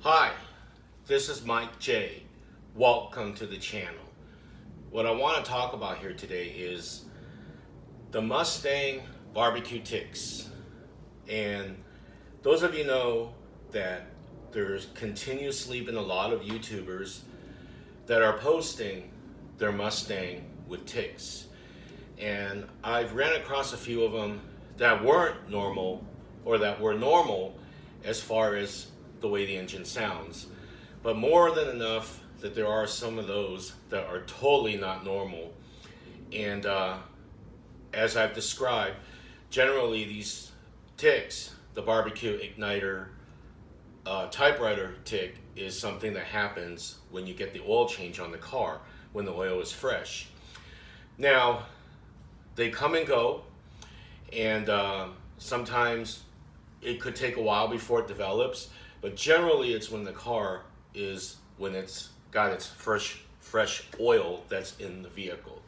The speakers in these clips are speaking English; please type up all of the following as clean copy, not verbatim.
Hi, this is Mike J. Welcome to the channel. What I want to talk about here today is the Mustang barbecue ticks. And those of you know that there's continuously been a lot of YouTubers that are posting their Mustang with ticks. And I've ran across a few of them that weren't normal or that were normal as far as the way the engine sounds, but more than enough that there are some of those that are totally not normal. And as I've described, generally these ticks, the barbecue igniter typewriter tick, is something that happens when you get the oil change on the car when the oil is fresh. Now they come and go, and sometimes it could take a while before it develops, but generally it's when the car is, when it's got its fresh oil that's in the vehicle.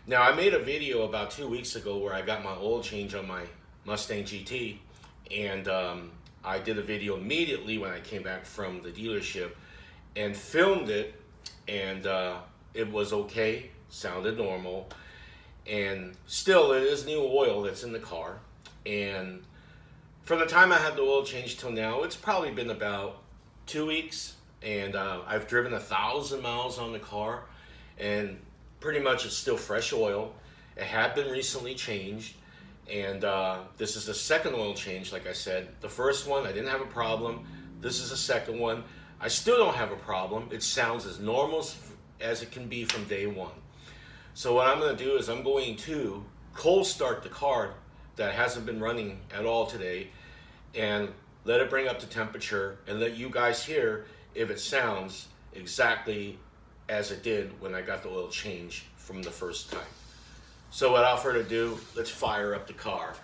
Now I made a video about 2 weeks ago where I got my oil change on my Mustang GT, and I did a video immediately when I came back from the dealership and filmed it, and it was okay, sounded normal, and still it is new oil that's in the car. And from the time I had the oil change till now, it's probably been about 2 weeks, and I've driven 1,000 miles on the car, and pretty much it's still fresh oil. It had been recently changed, and this is the second oil change. Like I said, the first one I didn't have a problem. This is the second one. I still don't have a problem. It sounds as normal as it can be from day one. So what I'm going to do is I'm going to cold start the car that hasn't been running at all today and let it bring up to temperature and let you guys hear if it sounds exactly as it did when I got the oil change from the first time. So without further ado, let's fire up the car.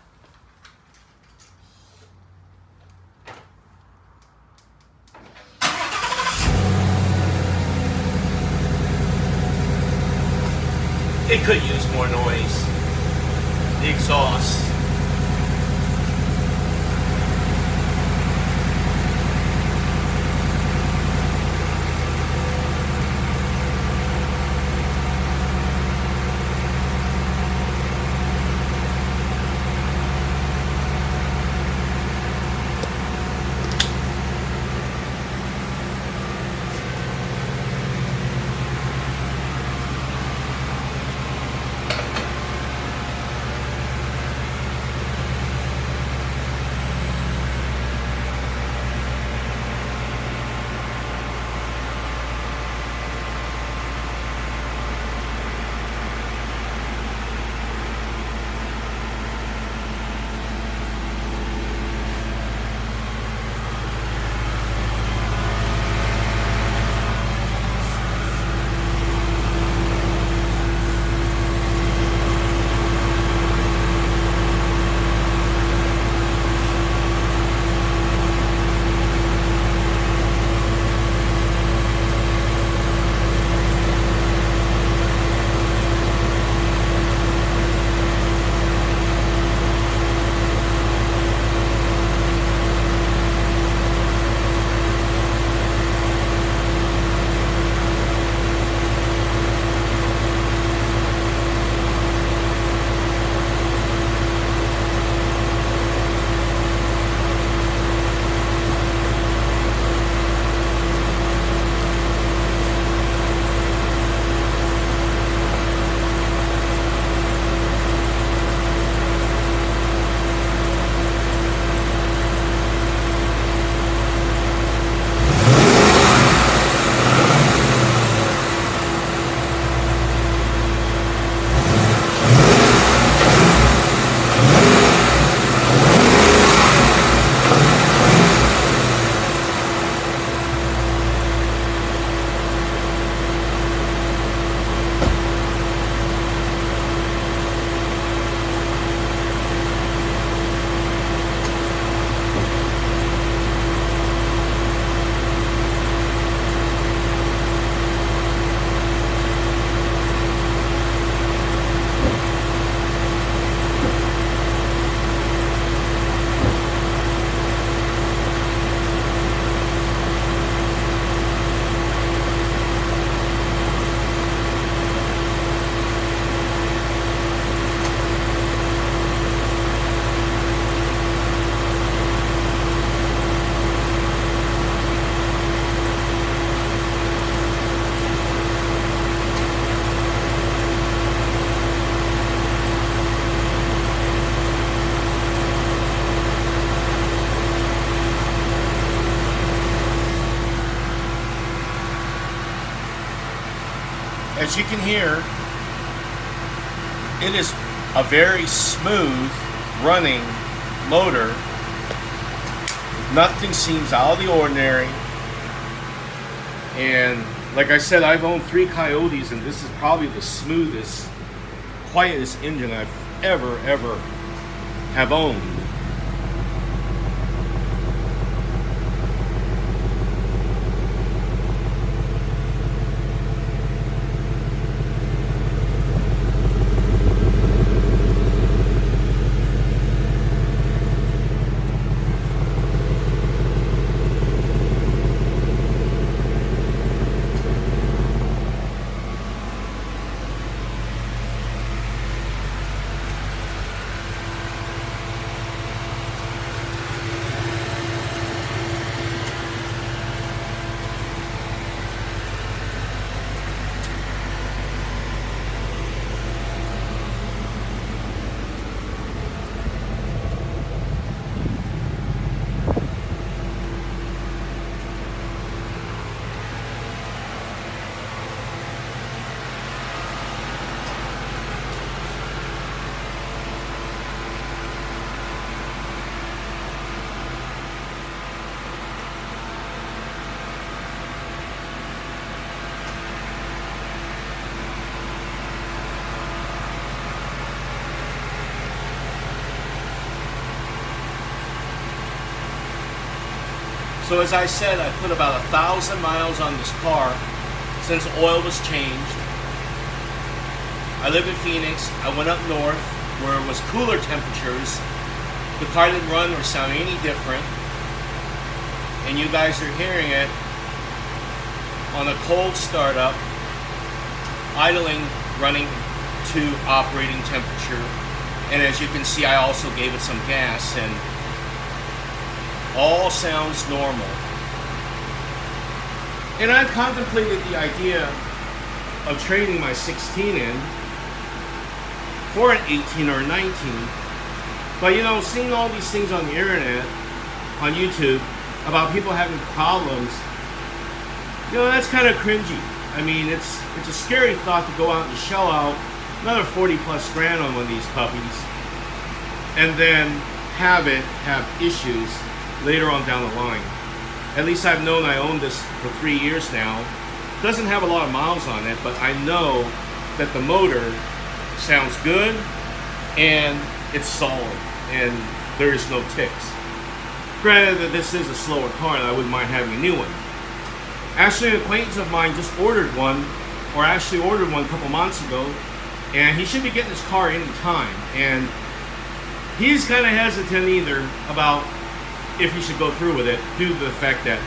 It could use more noise. The exhaust. as you can hear, it is a very smooth running motor. Nothing seems out of the ordinary. And like I said, I've owned 3 Coyotes, and this is probably the smoothest, quietest engine I've ever have owned. So as I said, I put about 1,000 miles on this car since oil was changed. I live in Phoenix. I went up north where it was cooler temperatures. The car didn't run or sound any different. And you guys are hearing it on a cold startup, idling, running to operating temperature. And as you can see, I also gave it some gas, and all sounds normal. And I've contemplated the idea of trading my 16 in for an 18 or a 19. But you know, seeing all these things on the internet, on YouTube, about people having problems, you know, that's kind of cringy. I mean, it's a scary thought to go out and shell out another 40 plus grand on one of these puppies and then have issues later on down the line. At least I've known I own this for 3 years now. Doesn't have a lot of miles on it, but I know that the motor sounds good and it's solid and there is no ticks. Granted that this is a slower car and I wouldn't mind having a new one. Actually, an acquaintance of mine just ordered one, or actually ordered one a couple months ago, and he should be getting his car any time. And he's kind of hesitant either about if he should go through with it, due to the fact that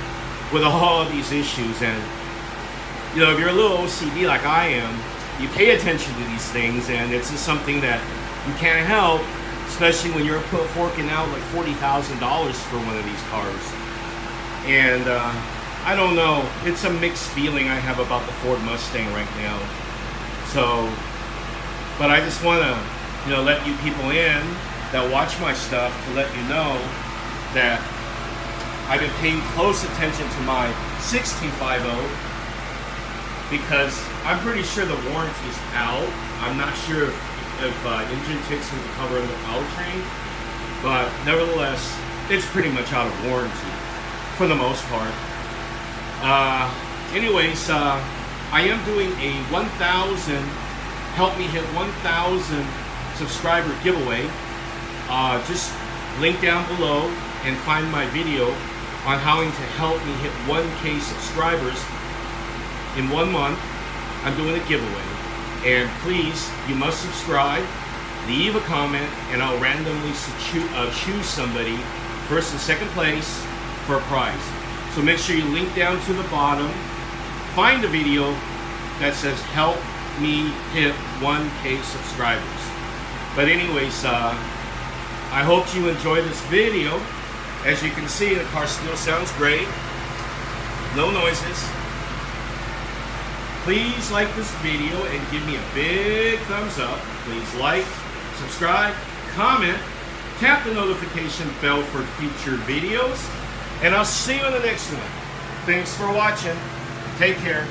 with all these issues, and you know, if you're a little OCD like I am, you pay attention to these things, and it's just something that you can't help, especially when you're forking out like $40,000 for one of these cars. And I don't know, it's a mixed feeling I have about the Ford Mustang right now. So, but I just want to, you know, let you people in that watch my stuff to let you know that I've been paying close attention to my 1650 because I'm pretty sure the warranty's out. I'm not sure if engine ticks will be covered in the powertrain, but nevertheless, it's pretty much out of warranty for the most part. Anyways, I am doing a 1,000, help me hit 1,000 subscriber giveaway. Just link down below and find my video on how to help me hit 1K subscribers in 1 month. I'm doing a giveaway. And please, you must subscribe, leave a comment, and I'll randomly choose somebody, first and second place, for a prize. So make sure you link down to the bottom, find a video that says help me hit 1K subscribers. But anyways, I hope you enjoy this video. As you can see, the car still sounds great. No noises. Please like this video and give me a big thumbs up. Please like, subscribe, comment, tap the notification bell for future videos, and I'll see you in the next one. Thanks for watching. Take care.